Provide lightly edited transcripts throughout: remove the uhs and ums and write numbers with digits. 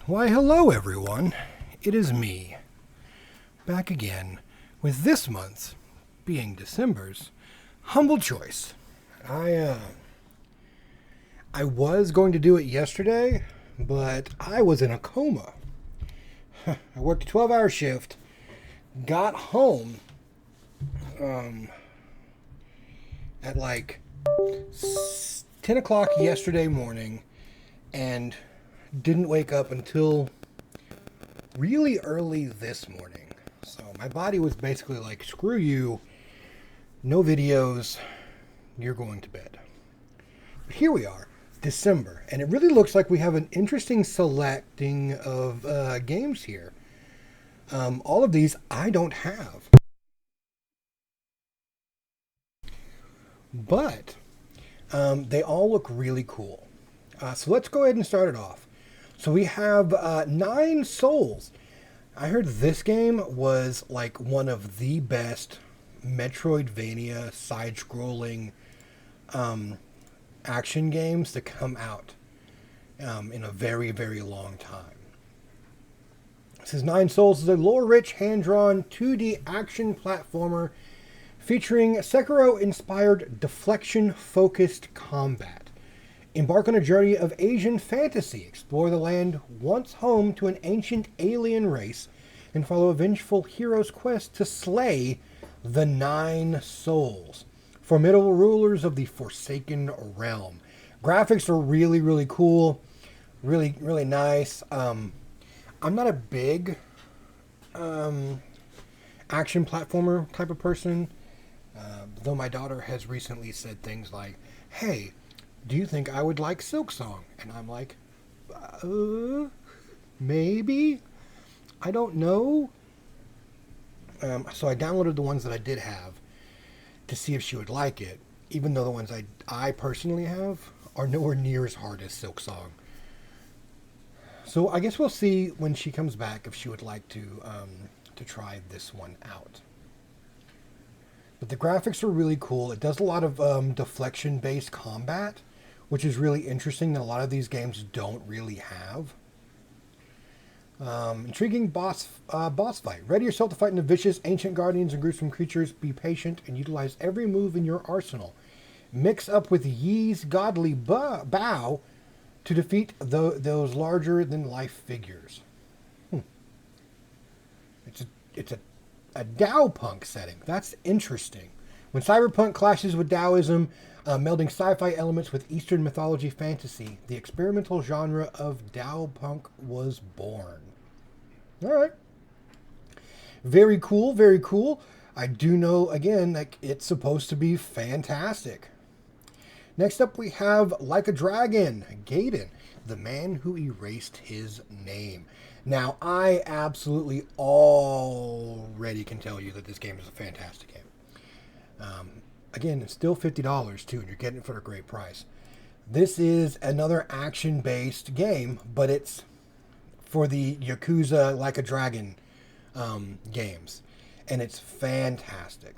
Why, hello everyone. It is me, back again with this month's, being December's, humble choice. I was going to do it yesterday, but I was in a coma. I worked a 12-hour shift, got home at like 10 o'clock yesterday morning, and didn't wake up until really early this morning. So my body was basically like, screw you, no videos, you're going to bed. But here we are, December, and it really looks like we have an interesting selecting of games here. All of these I don't have. But they all look really cool. So let's go ahead and start it off. So we have Nine Souls. I heard this game was like one of the best Metroidvania side-scrolling action games to come out in a very, very long time. This is Nine Souls is a lore-rich, hand-drawn 2D action platformer featuring Sekiro-inspired deflection-focused combat. Embark on a journey of Asian fantasy, explore the land once home to an ancient alien race, and follow a vengeful hero's quest to slay the Nine Souls, formidable rulers of the Forsaken Realm. Graphics are really, really cool, really, really nice. I'm not a big action platformer type of person, though my daughter has recently said things like, hey, do you think I would like Silksong? And I'm like, maybe. I don't know. So I downloaded the ones that I did have to see if she would like it, even though the ones I personally have are nowhere near as hard as Silksong. So I guess we'll see when she comes back if she would like to try this one out. But the graphics are really cool. It does a lot of deflection-based combat, which is really interesting that a lot of these games don't really have. Intriguing boss fight. Ready yourself to fight into vicious ancient guardians and gruesome creatures. Be patient and utilize every move in your arsenal. Mix up with Yi's godly bow to defeat those larger-than-life figures. It's a Dao-punk setting. That's interesting. When cyberpunk clashes with Taoism, melding sci-fi elements with Eastern mythology fantasy, the experimental genre of Dao-punk was born. All right. Very cool, very cool. I do know, again, that it's supposed to be fantastic. Next up, we have Like a Dragon, Gaiden, the man who erased his name. Now, I absolutely already can tell you that this game is a fantastic game. Again, it's still $50 too, and you're getting it for a great price. This is another action-based game, but it's for the Yakuza Like a Dragon games, and it's fantastic.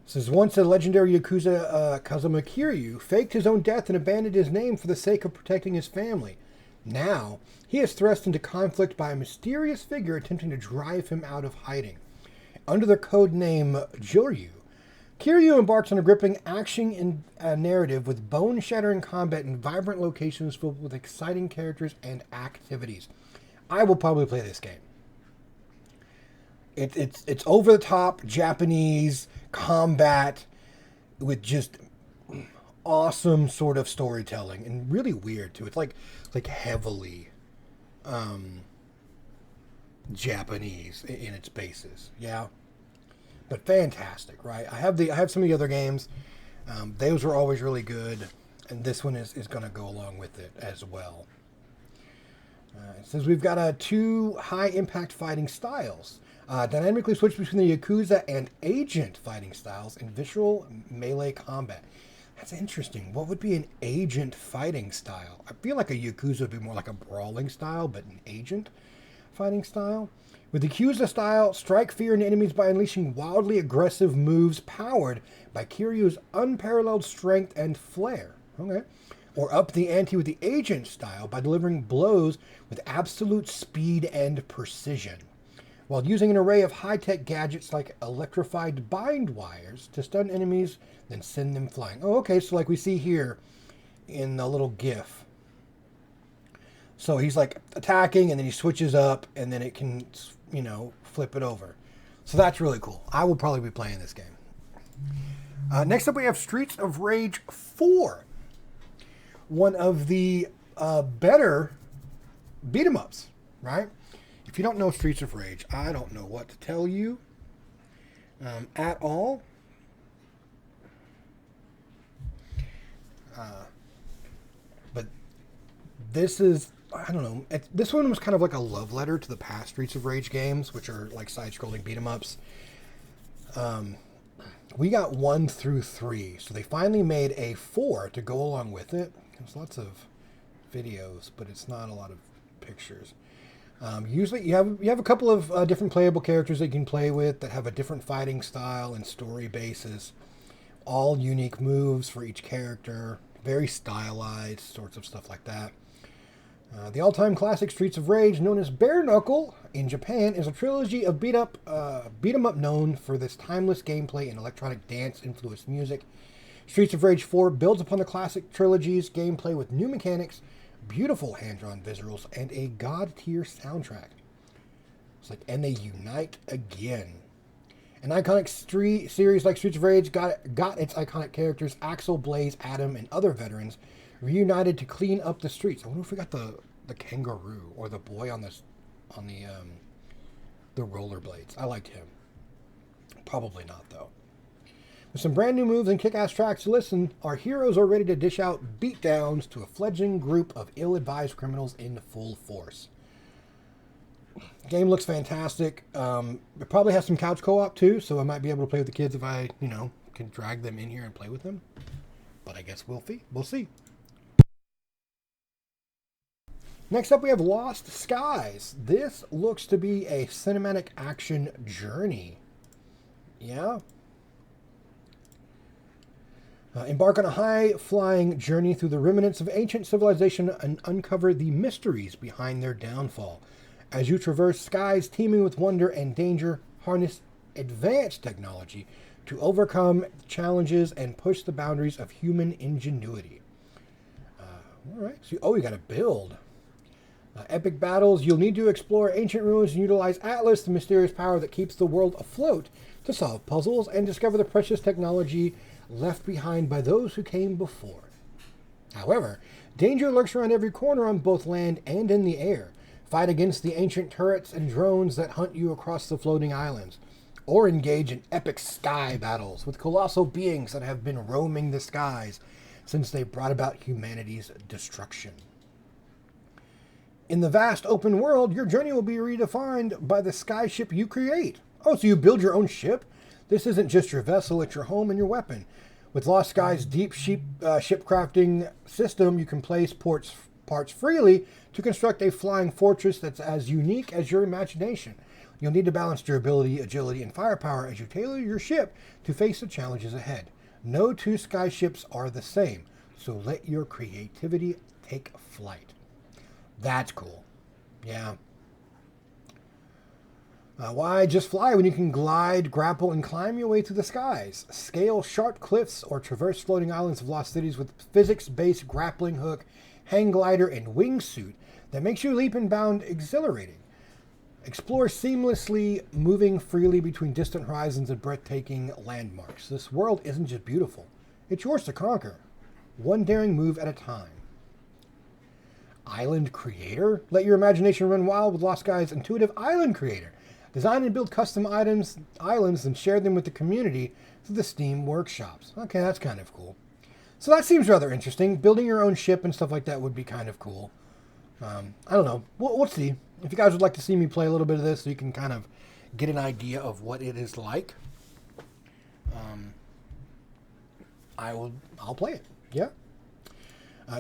It says, once a legendary Yakuza, Kazuma Kiryu faked his own death and abandoned his name for the sake of protecting his family. Now, he is thrust into conflict by a mysterious figure attempting to drive him out of hiding. Under the code name Joryu, Kiryu embarks on a gripping action narrative with bone-shattering combat and vibrant locations filled with exciting characters and activities. I will probably play this game. It's over-the-top Japanese combat with just awesome sort of storytelling and really weird too. It's like heavily Japanese in its basis. Yeah. But fantastic, right? I have some of the other games. Those were always really good, and this one is going to go along with it as well. It says we've got two high-impact fighting styles. Dynamically switch between the Yakuza and agent fighting styles in visual melee combat. That's interesting. What would be an agent fighting style? I feel like a Yakuza would be more like a brawling style, but an agent fighting style. With the Yakuza style, strike fear into enemies by unleashing wildly aggressive moves powered by Kiryu's unparalleled strength and flair. Okay. Or up the ante with the Agent style by delivering blows with absolute speed and precision, while using an array of high-tech gadgets like electrified bind wires to stun enemies, then send them flying. Oh, okay, so like we see here in the little GIF. So he's like attacking, and then he switches up, and then it can, flip it over. So that's really cool. I will probably be playing this game. Next up, we have Streets of Rage 4. One of the better beat-em-ups, right? If you don't know Streets of Rage, I don't know what to tell you at all. But this is, I don't know, this one was kind of like a love letter to the past Streets of Rage games, which are like side-scrolling beat-em-ups. We got 1 through 3, so they finally made a 4 to go along with it. There's lots of videos, but it's not a lot of pictures. Usually you have a couple of different playable characters that you can play with that have a different fighting style and story basis. All unique moves for each character, very stylized, sorts of stuff like that. The all-time classic Streets of Rage, known as Bare Knuckle in Japan, is a trilogy of beat 'em up known for this timeless gameplay and electronic dance-influenced music. Streets of Rage 4 builds upon the classic trilogy's gameplay with new mechanics, beautiful hand-drawn visuals, and a god-tier soundtrack. It's like, and they unite again. An iconic series like Streets of Rage got its iconic characters, Axel, Blaze, Adam, and other veterans, reunited to clean up the streets. I wonder if we got the kangaroo or the boy on the rollerblades. I liked him. Probably not, though. With some brand new moves and kick-ass tracks to listen, our heroes are ready to dish out beatdowns to a fledgling group of ill-advised criminals in full force. The game looks fantastic. It probably has some couch co-op too, so I might be able to play with the kids if I, can drag them in here and play with them. But I guess we'll see. Next up, we have Lost Skies. This looks to be a cinematic action journey. Yeah. Embark on a high-flying journey through the remnants of ancient civilization and uncover the mysteries behind their downfall. As you traverse skies teeming with wonder and danger, harness advanced technology to overcome challenges and push the boundaries of human ingenuity. All right. So, you got to build. Epic battles. You'll need to explore ancient ruins and utilize Atlas, the mysterious power that keeps the world afloat, to solve puzzles and discover the precious technology left behind by those who came before. However, danger lurks around every corner on both land and in the air. Fight against the ancient turrets and drones that hunt you across the floating islands, or engage in epic sky battles with colossal beings that have been roaming the skies since they brought about humanity's destruction. In the vast open world, your journey will be redefined by the skyship you create. Oh, so you build your own ship? This isn't just your vessel, it's your home and your weapon. With Lost Skies' deep ship crafting system, you can place parts freely to construct a flying fortress that's as unique as your imagination. You'll need to balance durability, agility, and firepower as you tailor your ship to face the challenges ahead. No two skyships are the same, so let your creativity take flight. That's cool. Yeah. Why just fly when you can glide, grapple, and climb your way through the skies? Scale sharp cliffs or traverse floating islands of lost cities with physics-based grappling hook, hang glider, and wingsuit that makes you leap and bound exhilarating. Explore seamlessly, moving freely between distant horizons and breathtaking landmarks. This world isn't just beautiful. It's yours to conquer, one daring move at a time. Island Creator? Let your imagination run wild with Lost Skies' intuitive Island Creator. Design and build custom islands, and share them with the community through the Steam workshops. Okay, that's kind of cool. So that seems rather interesting. Building your own ship and stuff like that would be kind of cool. I don't know. We'll see. If you guys would like to see me play a little bit of this so you can kind of get an idea of what it is like, I'll play it. Yeah.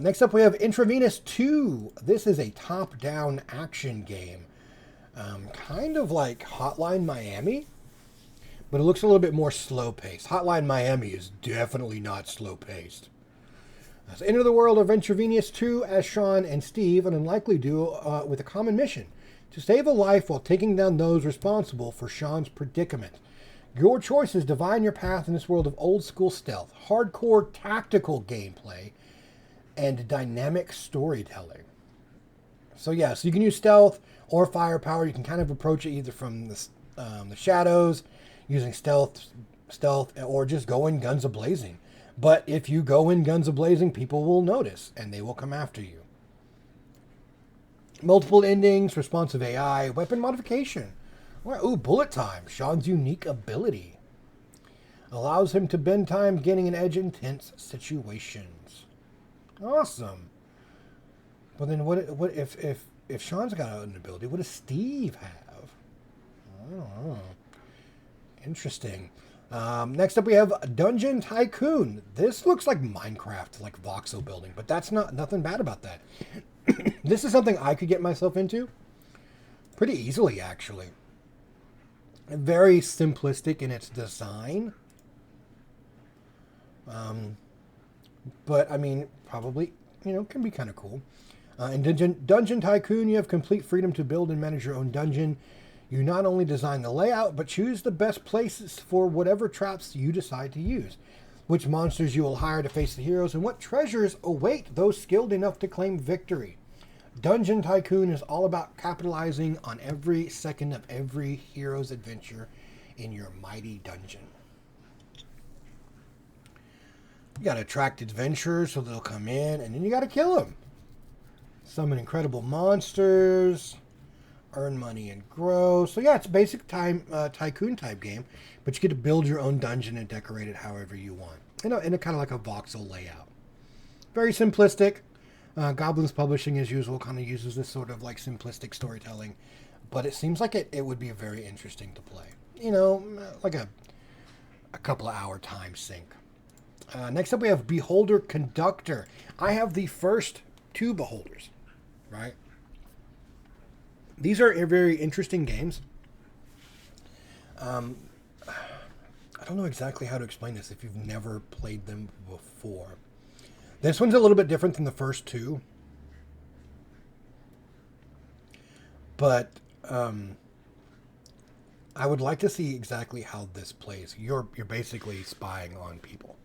Next up, we have Intravenous 2. This is a top-down action game. Kind of like Hotline Miami, but it looks a little bit more slow-paced. Hotline Miami is definitely not slow-paced. So enter the world of Venturvenius 2 as Sean and Steve, an unlikely duo with a common mission: to save a life while taking down those responsible for Sean's predicament. Your choices define your path in this world of old school stealth, hardcore tactical gameplay, and dynamic storytelling. So yeah, so you can use stealth or firepower. You can kind of approach it either from the shadows, using stealth, or just go in guns a-blazing. But if you go in guns a-blazing, people will notice and they will come after you. Multiple endings, responsive AI, weapon modification. Ooh, bullet time. Sean's unique ability allows him to bend time, gaining an edge in tense situations. Awesome. Well, then what if Sean's got an ability? What does Steve have? I don't know. Interesting. Next up, we have Dungeon Tycoon. This looks like Minecraft, like voxel building, but that's nothing bad about that. This is something I could get myself into pretty easily, actually. Very simplistic in its design. But, I mean, probably, can be kind of cool. In Dungeon Tycoon, you have complete freedom to build and manage your own dungeon. You not only design the layout, but choose the best places for whatever traps you decide to use, which monsters you will hire to face the heroes, and what treasures await those skilled enough to claim victory. Dungeon Tycoon is all about capitalizing on every second of every hero's adventure in your mighty dungeon. You got to attract adventurers so they'll come in, and then you got to kill them. Summon incredible monsters, earn money and grow. So yeah, it's a basic tycoon type game, but you get to build your own dungeon and decorate it however you want. In a kind of like a voxel layout. Very simplistic. Goblins Publishing, as usual, kind of uses this sort of like simplistic storytelling, but it seems like it would be very interesting to play. Like a couple of hour time sink. Next up, we have Beholder Conductor. I have the first two Beholders, right? These are very interesting games. I don't know exactly how to explain this if you've never played them before. This one's a little bit different than the first two. But I would like to see exactly how this plays. You're basically spying on people.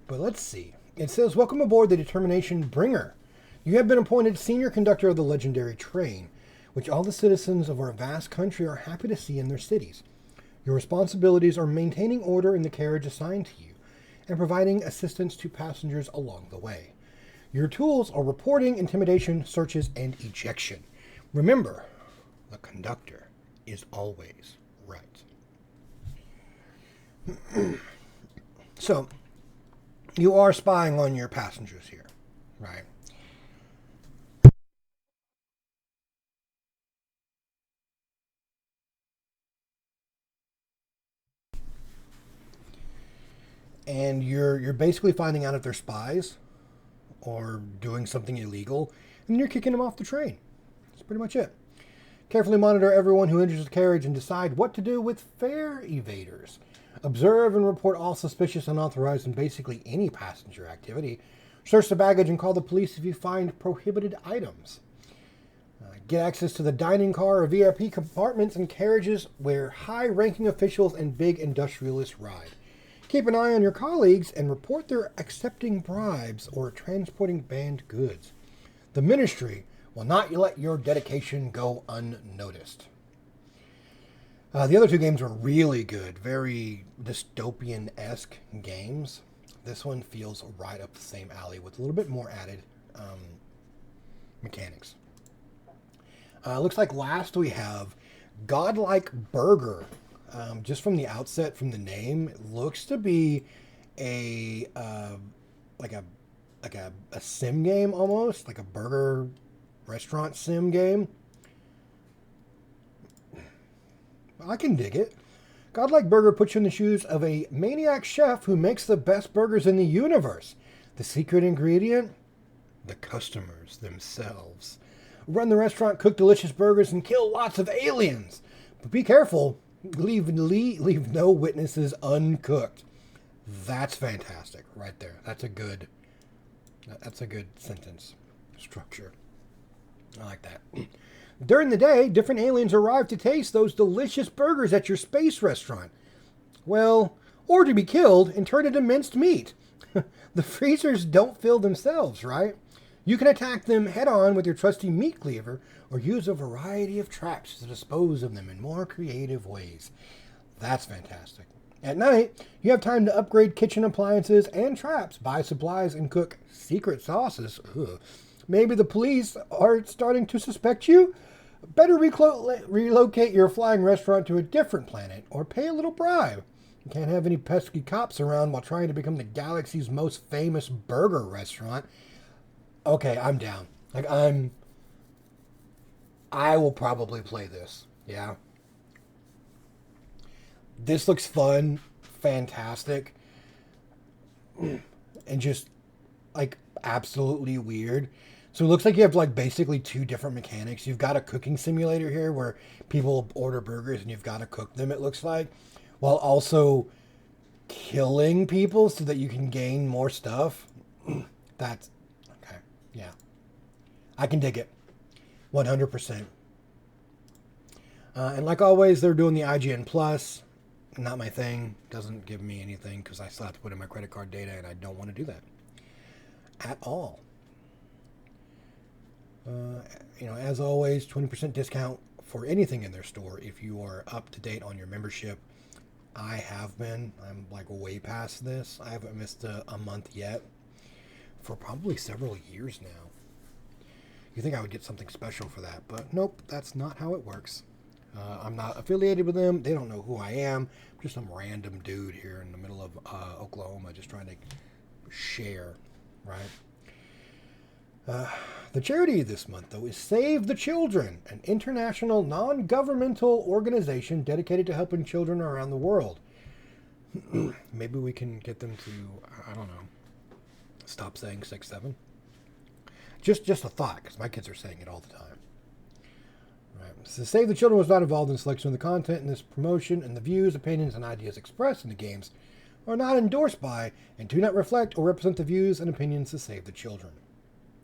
But let's see. It says, welcome aboard the Determination Bringer. You have been appointed senior conductor of the legendary train, which all the citizens of our vast country are happy to see in their cities. Your responsibilities are maintaining order in the carriage assigned to you and providing assistance to passengers along the way. Your tools are reporting, intimidation, searches, and ejection. Remember, the conductor is always right. So, you are spying on your passengers here, right? And you're basically finding out if they're spies or doing something illegal, and you're kicking them off the train. That's pretty much it. Carefully monitor everyone who enters the carriage and decide what to do with fare evaders. Observe and report all suspicious, unauthorized, and basically any passenger activity. Search the baggage and call the police if you find prohibited items. Get access to the dining car or VIP compartments and carriages where high-ranking officials and big industrialists ride. Keep an eye on your colleagues and report their accepting bribes or transporting banned goods. The ministry will not let your dedication go unnoticed. The other two games were really good, very dystopian-esque games. This one feels right up the same alley with a little bit more added mechanics. Looks like last we have Godlike Burger. Just from the outset, from the name, it looks to be a sim game almost, like a burger restaurant sim game. I can dig it. Godlike Burger puts you in the shoes of a maniac chef who makes the best burgers in the universe. The secret ingredient? The customers themselves. Run the restaurant, cook delicious burgers, and kill lots of aliens. But be careful. Leave no witnesses uncooked. That's fantastic right there. That's a good sentence structure. I like that. During the day, different aliens arrive to taste those delicious burgers at your space restaurant. Well, or to be killed and turned into minced meat. The freezers don't fill themselves, right? You can attack them head on with your trusty meat cleaver or use a variety of traps to dispose of them in more creative ways. That's fantastic. At night, you have time to upgrade kitchen appliances and traps, buy supplies, and cook secret sauces. Ugh. Maybe the police are starting to suspect you? Better relocate your flying restaurant to a different planet or pay a little bribe. You can't have any pesky cops around while trying to become the galaxy's most famous burger restaurant. Okay, I'm down. I will probably play this. Yeah. This looks fun, fantastic, and just like absolutely weird. So it looks like you have like basically two different mechanics. You've got a cooking simulator here where people order burgers and you've got to cook them, it looks like, while also killing people so that you can gain more stuff. That's okay. Yeah. I can dig it. 100%. And like always, they're doing the IGN Plus. Not my thing. Doesn't give me anything because I still have to put in my credit card data and I don't want to do that at all. As always, 20% discount for anything in their store if you are up to date on your membership. I have been. I'm like way past this. I haven't missed a month yet for probably several years now. You think I would get something special for that, but nope, that's not how it works. I'm not affiliated with them. They don't know who I am. I'm just some random dude here in the middle of Oklahoma just trying to share, right? The charity this month, though, is Save the Children, an international non-governmental organization dedicated to helping children around the world. Maybe we can get them to, I don't know, stop saying 6-7. Just a thought, because my kids are saying it all the time. Right. So Save the Children was not involved in the selection of the content in this promotion, and the views, opinions, and ideas expressed in the games are not endorsed by and do not reflect or represent the views and opinions of Save the Children.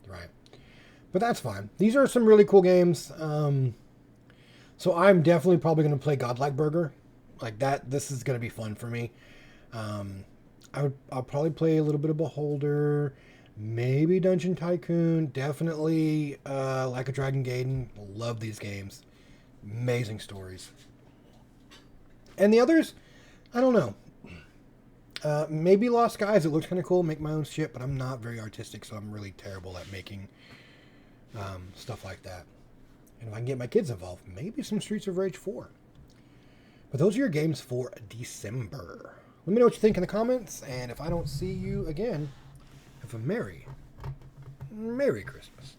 Right. But that's fine. These are some really cool games. So I'm definitely probably going to play Godlike Burger. Like that. This is going to be fun for me. I'll probably play a little bit of Beholder. Maybe Dungeon Tycoon. Definitely Like a Dragon Gaiden. Love these games. Amazing stories. And the others, I don't know. Maybe Lost Skies. It looks kind of cool. Make my own shit, but I'm not very artistic, so I'm really terrible at making stuff like that. And if I can get my kids involved, maybe some Streets of Rage 4. But those are your games for December. Let me know what you think in the comments, and if I don't see you again, have a Merry Christmas.